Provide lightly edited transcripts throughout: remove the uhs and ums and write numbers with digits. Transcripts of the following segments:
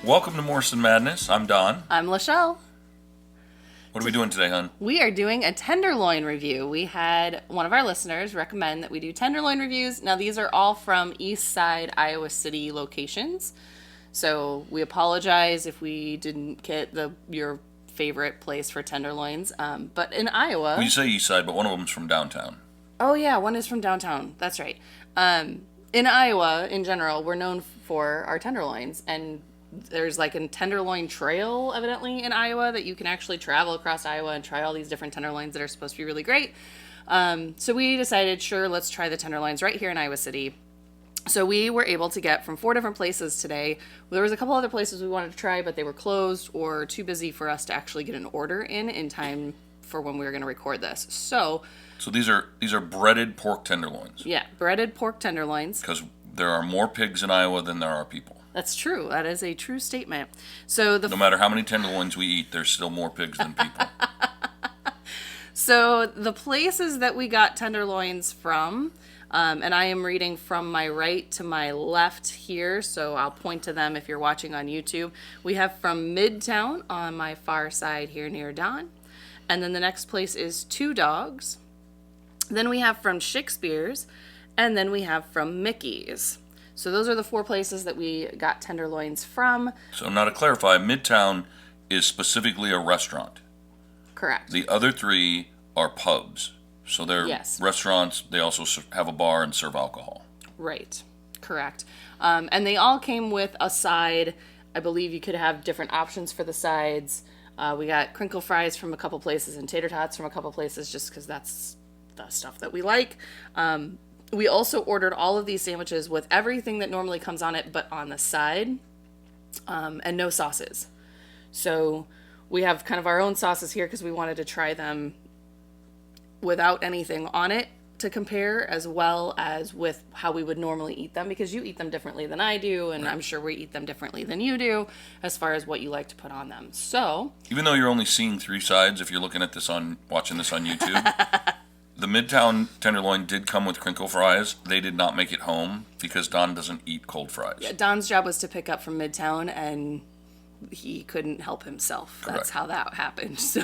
Welcome to Morrison Madness. I'm Don. I'm Lachelle. What are we doing today, hon? We are doing a Tenderloin review. We had one of our listeners recommend that we do Tenderloin reviews. Now, these are all from East Side, Iowa City locations. So we apologize if we didn't get your favorite place for tenderloins. But in Iowa... Well, you say East Side, but one of them's from downtown. Oh, yeah, one is from downtown. That's right. In Iowa, in general, we're known for our tenderloins, and there's like a tenderloin trail, evidently, in Iowa that you can actually travel across Iowa and try all these different tenderloins that are supposed to be really great. So we decided, sure, let's try the tenderloins right here in Iowa City. So we were able to get from 4 different places today. There was a couple other places we wanted to try, but they were closed or too busy for us to actually get an order in time for when we were going to record this. So these are breaded pork tenderloins. Yeah, breaded pork tenderloins. Because there are more pigs in Iowa than there are people. That's true. That is a true statement. So no matter how many tenderloins we eat, there's still more pigs than people. So the places that we got tenderloins from, and I am reading from my right to my left here, so I'll point to them if you're watching on YouTube. We have from Midtown on my far side here near Don. And then the next place is Two Dogs. Then we have from Shakespeare's. And then we have from Mickey's. So those are the 4 places that we got tenderloins from. So now to clarify, Midtown is specifically a restaurant. Correct. The other 3 are pubs. So they're restaurants. They also have a bar and serve alcohol. Right. Correct. And they all came with a side. I believe you could have different options for the sides. We got crinkle fries from a couple places and tater tots from a couple places just because that's the stuff that we like. We also ordered all of these sandwiches with everything that normally comes on it, but on the side, and no sauces. So we have kind of our own sauces here because we wanted to try them without anything on it to compare, as well as with how we would normally eat them, because you eat them differently than I do, and I'm sure we eat them differently than you do as far as what you like to put on them. So even though you're only seeing 3 sides, if you're looking at this watching this on YouTube. The Midtown Tenderloin did come with crinkle fries. They did not make it home because Don doesn't eat cold fries. Yeah, Don's job was to pick up from Midtown, and he couldn't help himself. Correct. That's how that happened. So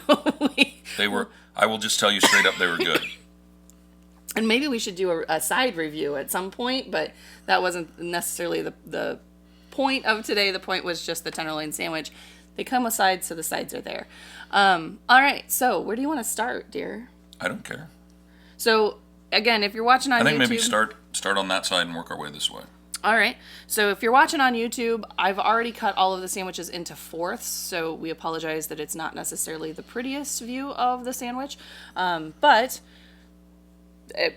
they were. I will just tell you straight up, they were good. And maybe we should do a side review at some point, but that wasn't necessarily the point of today. The point was just the tenderloin sandwich. They come with sides, so the sides are there. All right, so where do you want to start, dear? I don't care. So, again, if you're watching on YouTube... I think maybe start on that side and work our way this way. All right. So, if you're watching on YouTube, I've already cut all of the sandwiches into fourths, so we apologize that it's not necessarily the prettiest view of the sandwich, but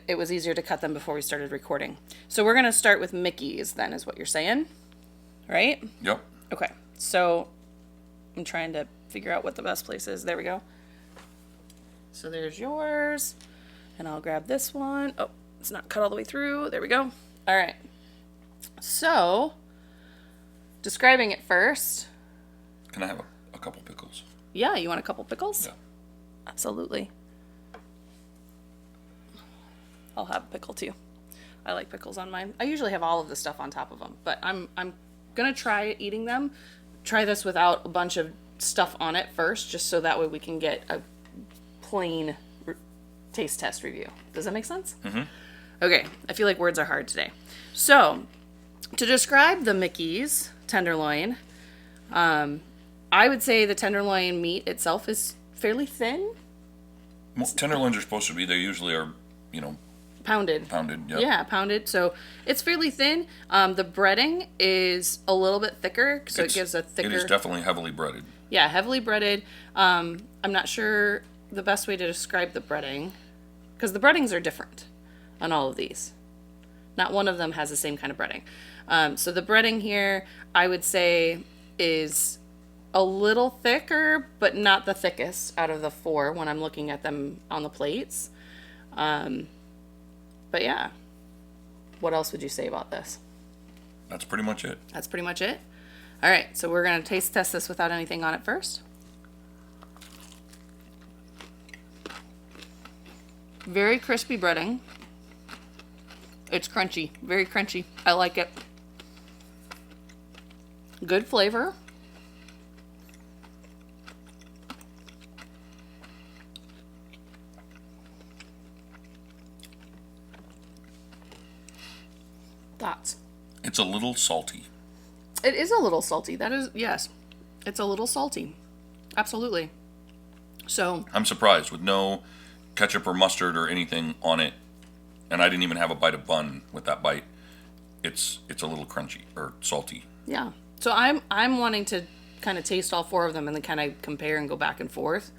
it was easier to cut them before we started recording. So, we're going to start with Mickey's, then, is what you're saying, right? Yep. Okay. So, I'm trying to figure out what the best place is. There we go. So, there's yours. And I'll grab this one. Oh, it's not cut all the way through. There we go. All right. So, describing it first. Can I have a couple pickles? Yeah, you want a couple pickles? Yeah. Absolutely. I'll have a pickle too. I like pickles on mine. I usually have all of the stuff on top of them, but I'm going to try eating them. Try this without a bunch of stuff on it first, just so that way we can get a plain taste test review. Does that make sense? Mm-hmm. Okay, I feel like words are hard today. So, to describe the Mickey's tenderloin, I would say the tenderloin meat itself is fairly thin. Well, tenderloins are supposed to be. They usually are, Pounded. Yeah. Yeah, pounded. So, it's fairly thin. The breading is a little bit thicker, so it gives a thicker... It is definitely heavily breaded. Yeah, heavily breaded. I'm not sure the best way to describe the breading, because the breadings are different on all of these. Not one of them has the same kind of breading. So the breading here, I would say, is a little thicker, but not the thickest out of the 4 when I'm looking at them on the plates. But yeah, what else would you say about this? That's pretty much it. That's pretty much it? All right, so we're going to taste test this without anything on it first. Very crispy breading. It's crunchy. Very crunchy. I like it. Good flavor. Thoughts? It's a little salty. It is a little salty. That is, yes. It's a little salty. Absolutely. So. I'm surprised with no ketchup or mustard or anything on it. And I didn't even have a bite of bun with that bite. It's a little crunchy or salty. Yeah. So I'm wanting to kind of taste all four of them and then kind of compare and go back and forth.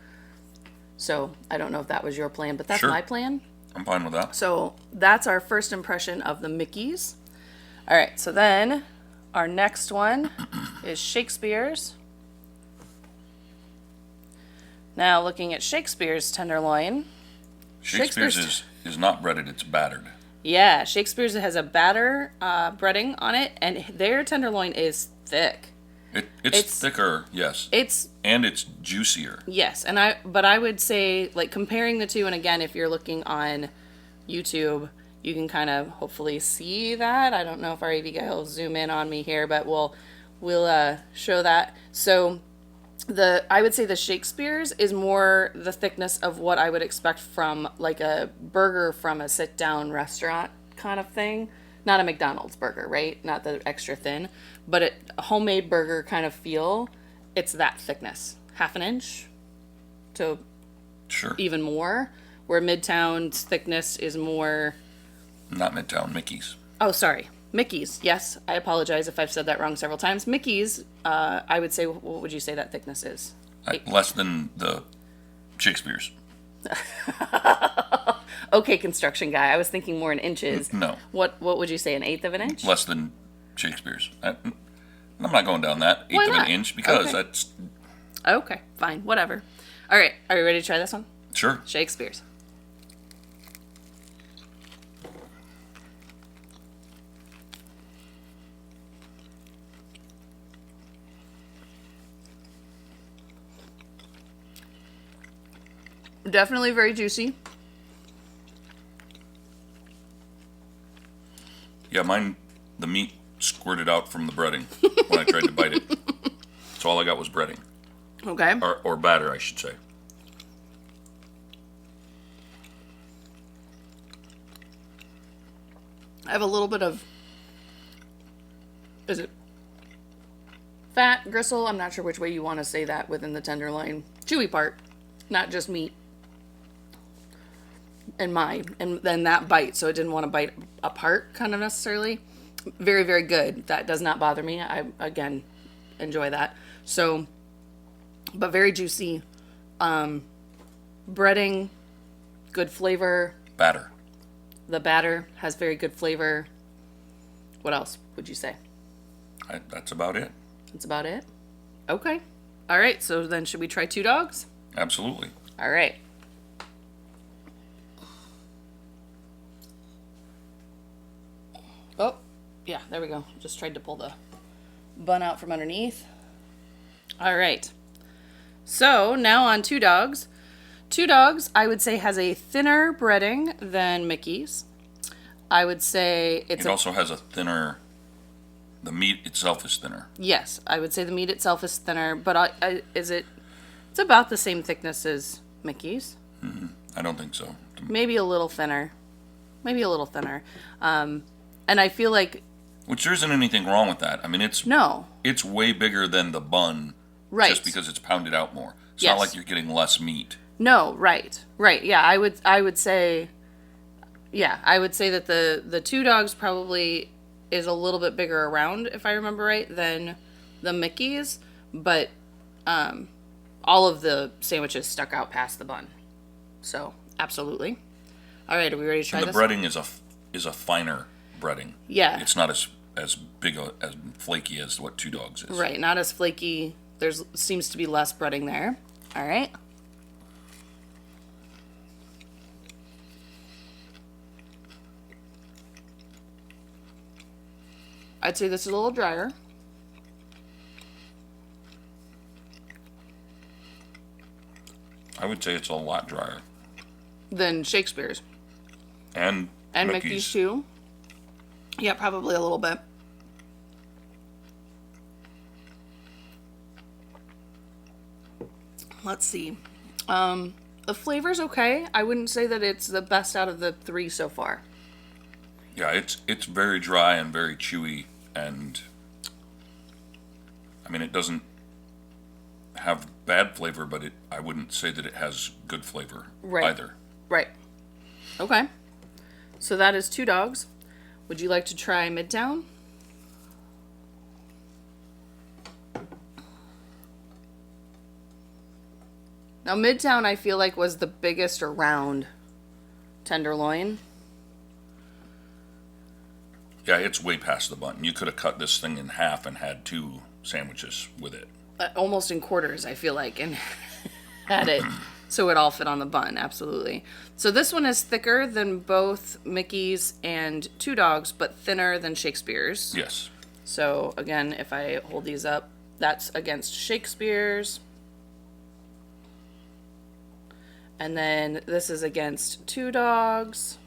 So I don't know if that was your plan, but that's Sure. my plan. I'm fine with that. So that's our first impression of the Mickeys. All right. So then our next one is Shakespeare's. Now looking at Shakespeare's tenderloin. Shakespeare's is not breaded, it's battered. Yeah, Shakespeare's has a batter breading on it, and their tenderloin is thick. It's thicker, yes. It's juicier. Yes, but I would say, like, comparing the two, and again, if you're looking on YouTube, you can kind of hopefully see that. I don't know if our AV guy will zoom in on me here, but we'll show that. So I would say the Shakespeare's is more the thickness of what I would expect from like a burger from a sit-down restaurant kind of thing. Not a McDonald's burger, right? Not the extra thin, but a homemade burger kind of feel. It's that thickness, 1/2 inch to Sure. even more. Where Midtown's thickness is more. Not Midtown, Mickey's. Oh, sorry. Mickey's. Yes, I apologize if I've said that wrong several times. Mickey's, I would say, what would you say that thickness is? Less than the Shakespeare's. Okay, construction guy. I was thinking more in inches. No. What would you say, 1/8 of an inch? Less than Shakespeare's. I'm not going down that. Why 1/8 of not? an inch because Okay. that's... Okay, fine. Whatever. All right. Are you ready to try this one? Sure. Shakespeare's. Definitely very juicy. Yeah, mine, the meat squirted out from the breading when I tried to bite it. So all I got was breading. Okay. Or batter, I should say. I have a little bit of, is it fat, gristle? I'm not sure which way you want to say that within the tenderloin. Chewy part, not just meat. And then that bite, so it didn't want to bite apart kind of necessarily. Very, very good. That does not bother me. I, again, enjoy that. So, but very juicy. Breading, good flavor. Batter. The batter has very good flavor. What else would you say? That's about it. That's about it? Okay. All right, so then should we try two dogs? Absolutely. All right. Oh, yeah, there we go. Just tried to pull the bun out from underneath. All right. So now on two dogs. Two dogs, I would say, has a thinner breading than Mickey's. I would say It also has a thinner... The meat itself is thinner. Yes, I would say the meat itself is thinner, but it's about the same thickness as Mickey's. Mm-hmm. I don't think so. Maybe a little thinner. And I feel like... Which there isn't anything wrong with that. I mean, it's way bigger than the bun, right? Just because it's pounded out more. It's Yes. not like you're getting less meat. No, right. Yeah, I would say that the two dogs probably is a little bit bigger around, if I remember right, than the Mickey's, but all of the sandwiches stuck out past the bun. So, absolutely. All right, are we ready to try And the this? breading is a finer breading. Yeah. It's not as big as flaky as what two dogs is. Right, not as flaky. Seems to be less breading there. All right. I'd say this is a little drier. I would say it's a lot drier. Than Shakespeare's. And Mickey's too. Yeah, probably a little bit. Let's see. The flavor's okay. I wouldn't say that it's the best out of the three so far. Yeah, it's very dry and very chewy, and I mean it doesn't have bad flavor, but I wouldn't say that it has good flavor either. Right. Okay. So that is Two Dogs. Would you like to try Midtown? Now, Midtown, I feel like, was the biggest around Tenderloin. Yeah, it's way past the bun. You could have cut this thing in half and had 2 sandwiches with it. Almost in quarters, I feel like, and had it so it all fit on the bun. Absolutely. So this one is thicker than both Mickey's and Two Dogs, but thinner than Shakespeare's. Yes. So again, if I hold these up, that's against Shakespeare's. And then this is against Two Dogs.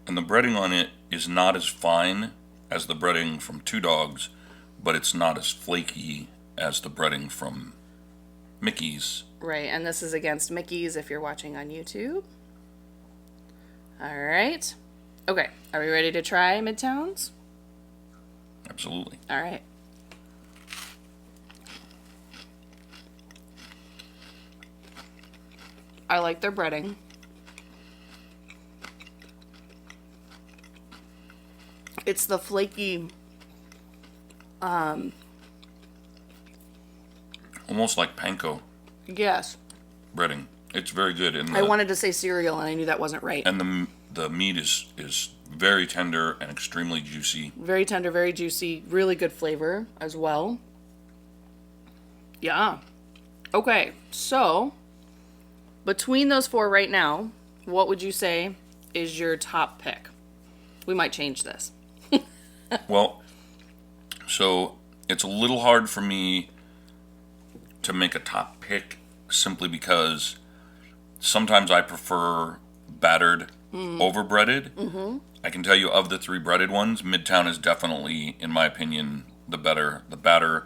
And the breading on it is not as fine as the breading from Two Dogs, but it's not as flaky as the breading from Mickey's. Right, and this is against Mickey's if you're watching on YouTube. All right. Okay, are we ready to try Midtones? Absolutely. All right. I like their breading. It's the flaky, Almost like panko yes. breading. It's very good. And I wanted to say cereal, and I knew that wasn't right. And the meat is very tender and extremely juicy. Very tender, very juicy, really good flavor as well. Yeah. Okay, so between those 4 right now, what would you say is your top pick? We might change this. Well, so it's a little hard for me to make a top pick simply because sometimes I prefer battered over breaded. Mm-hmm. I can tell you of the 3 breaded ones, Midtown is definitely, in my opinion, the better. The batter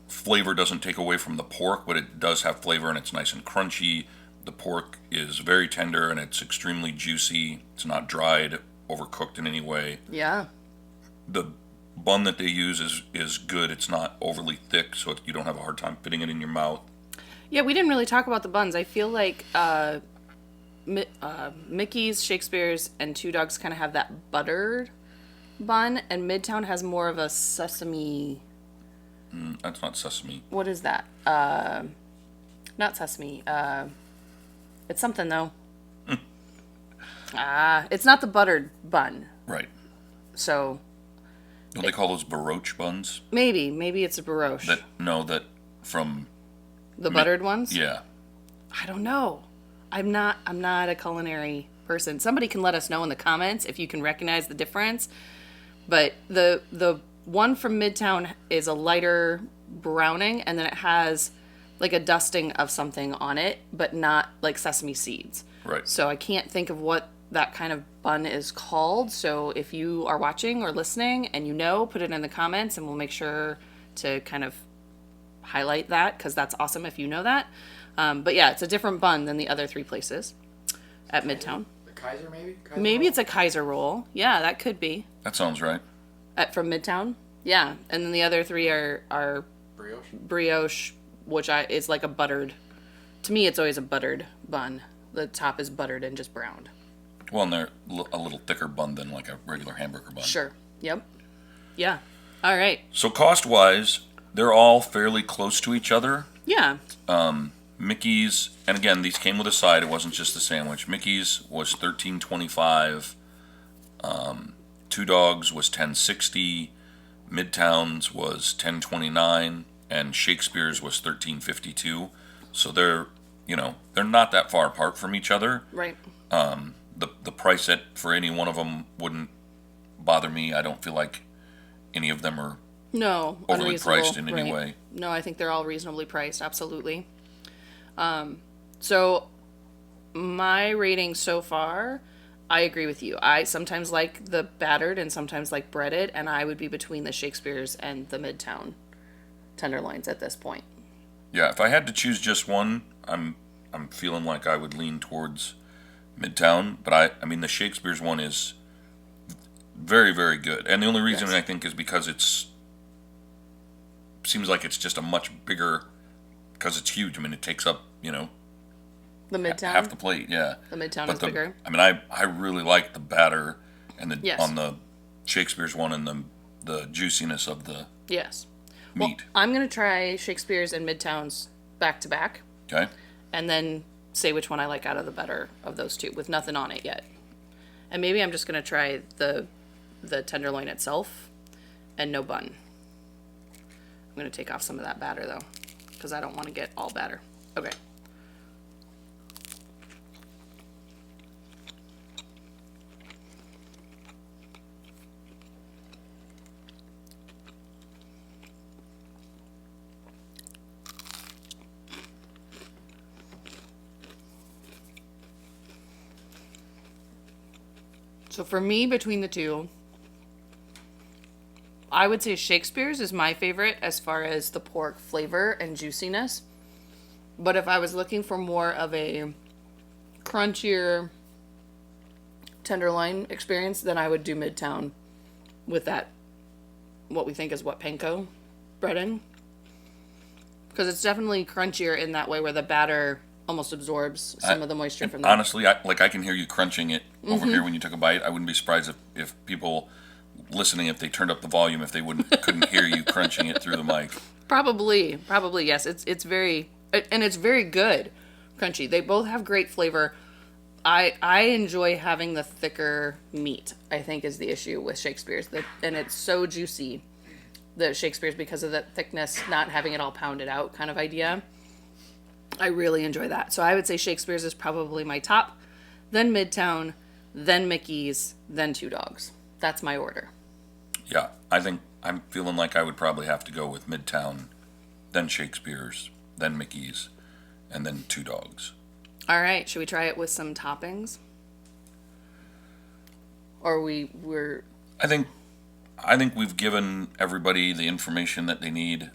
flavor doesn't take away from the pork, but it does have flavor and it's nice and crunchy. The pork is very tender and it's extremely juicy. It's not dried, overcooked in any way. Yeah. The bun that they use is good. It's not overly thick, so you don't have a hard time fitting it in your mouth. Yeah, we didn't really talk about the buns. I feel like Mickey's, Shakespeare's, and Two Dogs kind of have that buttered bun, and Midtown has more of a sesame. That's not sesame. What is that? Not sesame. It's something though. It's not the buttered bun. Right. So. Don't they call those baroche buns? Maybe it's a baroche. That from the buttered ones? Yeah. I don't know. I'm not a culinary person. Somebody can let us know in the comments if you can recognize the difference. But the one from Midtown is a lighter browning, and then it has like a dusting of something on it, but not like sesame seeds. Right. So I can't think of what that kind of bun is called. So if you are watching or listening and you know, put it in the comments and we'll make sure to kind of highlight that, because that's awesome if you know that. But yeah, it's a different bun than the other 3 places at Midtown. The Kaiser, maybe? Maybe it's a Kaiser roll. Yeah, that could be. That sounds right. From Midtown? Yeah. And then the other 3 are brioche, which is like a buttered. To me, it's always a buttered bun. The top is buttered and just browned. Well, and they're a little thicker bun than like a regular hamburger bun. Sure. Yep. Yeah. All right. So cost-wise, they're all fairly close to each other. Yeah. Mickey's, and again, these came with a side. It wasn't just the sandwich. Mickey's was $13.25. Two Dogs was $10.60. Midtown's was $10.29, and Shakespeare's was $13.52. So they're not that far apart from each other. Right. The price for any one of them wouldn't bother me. I don't feel like any of them are overly unreasonable. priced in any way. No, I think they're all reasonably priced. Absolutely. So my rating so far, I agree with you. I sometimes like the battered and sometimes like breaded, and I would be between the Shakespeare's and the Midtown Tenderloins at this point. Yeah, if I had to choose just one, I'm feeling like I would lean towards Midtown, but I mean the Shakespeare's one is Very, very good. And the only reason Yes. I think is because seems like it's just a much bigger, because it's huge. I mean, it takes up, The half Midtown. the plate. Yeah. The Midtown But is bigger. I mean, I really like the batter and Yes. on the Shakespeare's one and the juiciness of the Yes. meat. Well, I'm gonna try Shakespeare's and Midtown's back to back, Okay. and then say which one I like out of the better of those two, with nothing on it yet. And maybe I'm just gonna try the tenderloin itself, and no bun. I'm gonna take off some of that batter though, because I don't want to get all batter. Okay. So for me, between the two, I would say Shakespeare's is my favorite as far as the pork flavor and juiciness. But if I was looking for more of a crunchier tenderloin experience, then I would do Midtown with that, what we think is what, panko breading. Because it's definitely crunchier in that way where the batter almost absorbs some of the moisture from the... Honestly, I can hear you crunching it over here when you took a bite. I wouldn't be surprised if people listening, if they turned up the volume, if they couldn't hear you crunching it through the mic. Probably, yes. It's very, and it's very good, crunchy. They both have great flavor. I enjoy having the thicker meat, I think, is the issue with Shakespeare's. And it's so juicy, the Shakespeare's, because of the thickness, not having it all pounded out kind of idea. I really enjoy that. So I would say Shakespeare's is probably my top, then Midtown, then Mickey's, then Two Dogs. That's my order. Yeah, I think I'm feeling like I would probably have to go with Midtown, then Shakespeare's, then Mickey's, and then Two Dogs. All right, should we try it with some toppings? Or we're... I think we've given everybody the information that they need.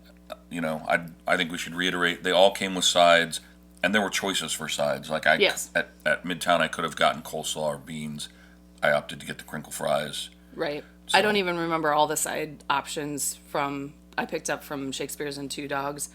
I think we should reiterate, they all came with sides, and there were choices for sides. Like Yes. at Midtown, I could have gotten coleslaw or beans. I opted to get the crinkle fries. Right. So- I don't even remember all the side options I picked up from Shakespeare's and Two Dogs,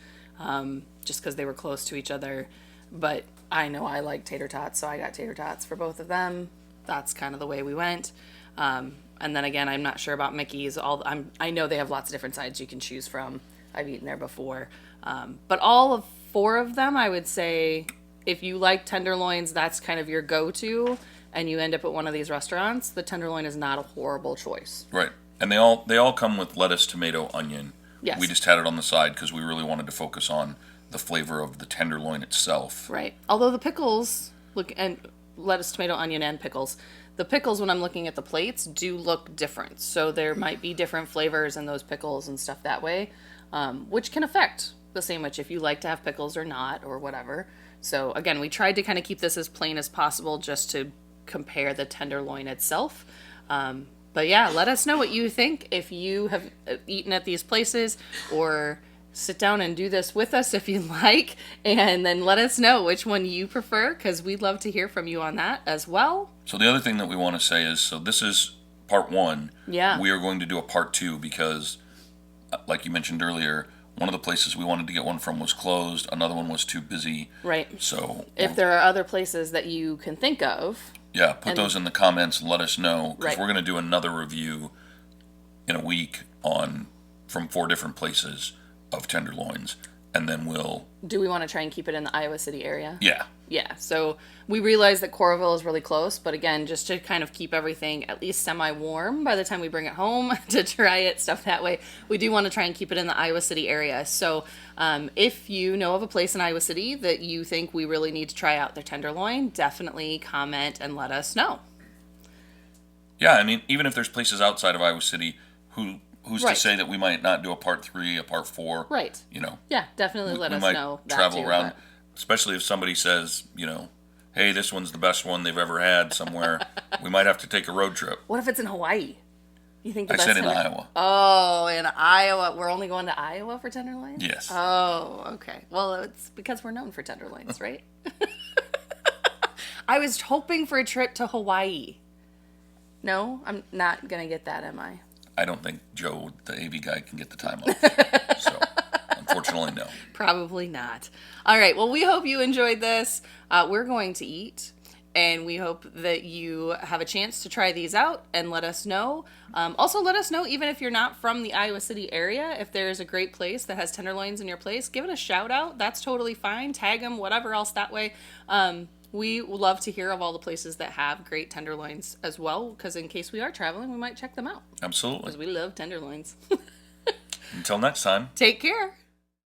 just because they were close to each other. But I know I like tater tots, so I got tater tots for both of them. That's kind of the way we went. And then again, I'm not sure about Mickey's. I know they have lots of different sides you can choose from. I've eaten there before. But all of four of them, I would say, if you like tenderloins, that's kind of your go-to, and you end up at one of these restaurants, the tenderloin is not a horrible choice. Right. And they all come with lettuce, tomato, onion. Yes. We just had it on the side because we really wanted to focus on the flavor of the tenderloin itself. Right. Although the pickles and lettuce, tomato, onion, and pickles. The pickles, when I'm looking at the plates, do look different. So there might be different flavors in those pickles and stuff that way, which can affect the sandwich if you like to have pickles or not, or whatever. So again, we tried to kind of keep this as plain as possible just to compare the tenderloin itself. But yeah, let us know what you think if you have eaten at these places, or sit down and do this with us if you like, and then let us know which one you prefer, because we'd love to hear from you on that as well. So the other thing that we want to say is, so this is part one. Yeah. We are going to do a part two because, like you mentioned earlier, one of the places we wanted to get one from was closed. Another one was too busy. Right. So If there are other places that you can think of. yeah, put those in the comments and let us know, because Right. we're going to do another review in a week from 4 different places of tenderloins, and then Do we want to try and keep it in the Iowa City area? yeah. Yeah, so we realize that Coralville is really close, but again, just to kind of keep everything at least semi-warm by the time we bring it home to try it, stuff that way, we do want to try and keep it in the Iowa City area. So if you know of a place in Iowa City that you think we really need to try out their tenderloin, definitely comment and let us know. Yeah, I mean, even if there's places outside of Iowa City, who's Right. to say that we might not do a part 3, a part 4? Right. Yeah, definitely let we us might know that travel too, around, but- especially if somebody says, hey, this one's the best one they've ever had somewhere. We might have to take a road trip. What if it's in Hawaii? You think the I best said in tender- Iowa. Oh, in Iowa. We're only going to Iowa for tenderloins? Yes. Oh, okay. Well, it's because we're known for tenderloins, right? I was hoping for a trip to Hawaii. No, I'm not gonna get that, am I? I don't think Joe, the AV guy, can get the time off. So, unfortunately, no. Probably not. All right. Well, we hope you enjoyed this. We're going to eat, and we hope that you have a chance to try these out and let us know. Also, let us know, even if you're not from the Iowa City area, if there's a great place that has tenderloins in your place, give it a shout out. That's totally fine. Tag them, whatever else that way. We love to hear of all the places that have great tenderloins as well, because in case we are traveling, we might check them out. Absolutely. Because we love tenderloins. Until next time. Take care.